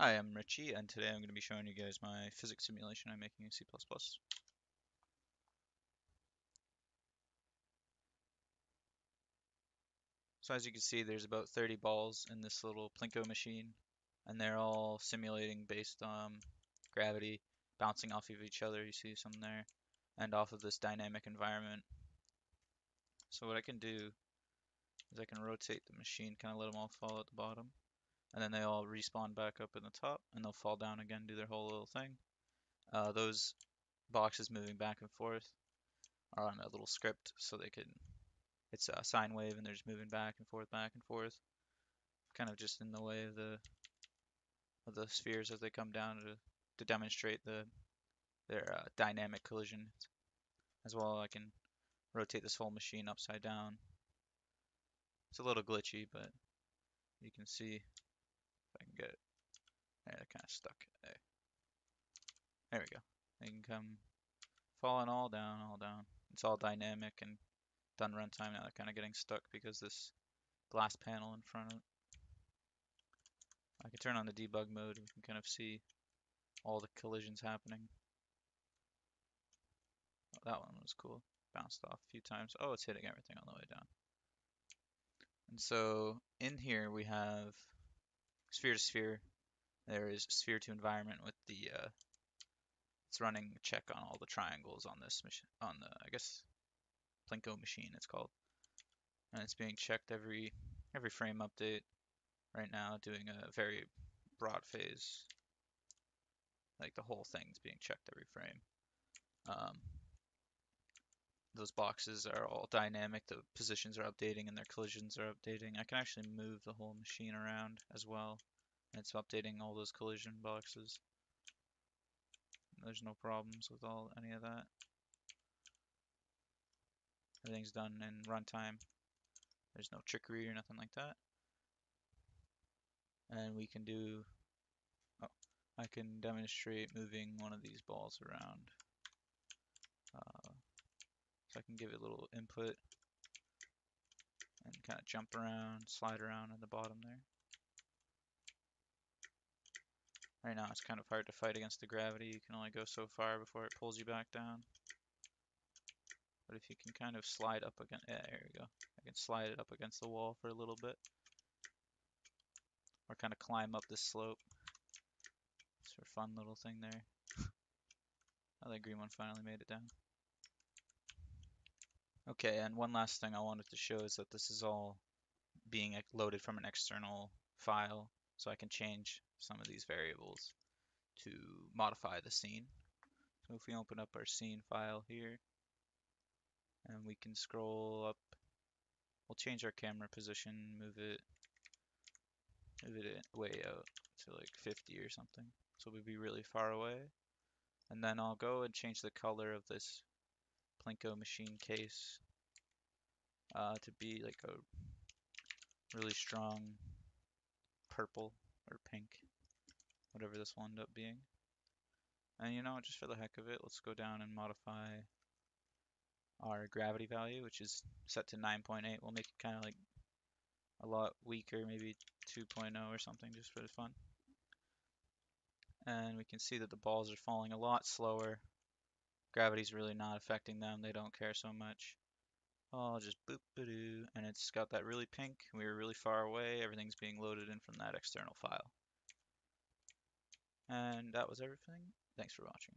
Hi, I'm Richie, and today I'm going to be showing you guys my physics simulation I'm making in C++. So as you can see, there's about 30 balls in this little Plinko machine, and they're all simulating based on gravity, bouncing off of each other, you see some there, and off of this dynamic environment. So what I can do is I can rotate the machine, kind of let them all fall at the bottom, and then they all respawn back up in the top, and they'll fall down again, do their whole little thing. Those boxes moving back and forth are on a little script, so they can it's a sine wave and they're just moving back and forth, kind of just in the way of the spheres as they come down to demonstrate their dynamic collision. As well, I can rotate this whole machine upside down. It's a little glitchy, but you can see if I can get it. There, they're kind of stuck. There we go. They can come falling all down, all down. It's all dynamic and done runtime. Now they're kind of getting stuck because this glass panel in front of it. I can turn on the debug mode and we can kind of see all the collisions happening. Oh, that one was cool. Bounced off a few times. Oh, it's hitting everything on the way down. And so in here we have sphere to sphere. There is sphere to environment with the it's running a check on all the triangles on this machine, on the I guess Plinko machine it's called, and it's being checked every frame update right now, doing a very broad phase. Like the whole thing's being checked every frame. Um, those boxes are all dynamic, the positions are updating and their collisions are updating. I can actually move the whole machine around as well. And it's updating all those collision boxes. There's no problems with any of that. Everything's done in runtime. There's no trickery or nothing like that. And we can do, oh, I can demonstrate moving one of these balls around. So I can give it a little input and kind of jump around, slide around at the bottom there. Right now it's kind of hard to fight against the gravity. You can only go so far before it pulls you back down. But if you can kind of slide up against, yeah, there we go. I can slide it up against the wall for a little bit. Or kind of climb up this slope. It's a fun little thing there. Oh, that green one finally made it down. Okay, and one last thing I wanted to show is that this is all being loaded from an external file, so I can change some of these variables to modify the scene. So if we open up our scene file here, and we can scroll up, we'll change our camera position, move it way out to like 50 or something, so we'll be really far away. And then I'll go and change the color of this Plinko machine case to be like a really strong purple or pink, whatever this will end up being. And you know, just for the heck of it, let's go down and modify our gravity value, which is set to 9.8. We'll make it kind of like a lot weaker, maybe 2.0 or something, just for the fun. And we can see that the balls are falling a lot slower. Gravity's really not affecting them. They don't care so much. Oh, just boop-a-doo. And it's got that really pink. We were really far away. Everything's being loaded in from that external file. And that was everything. Thanks for watching.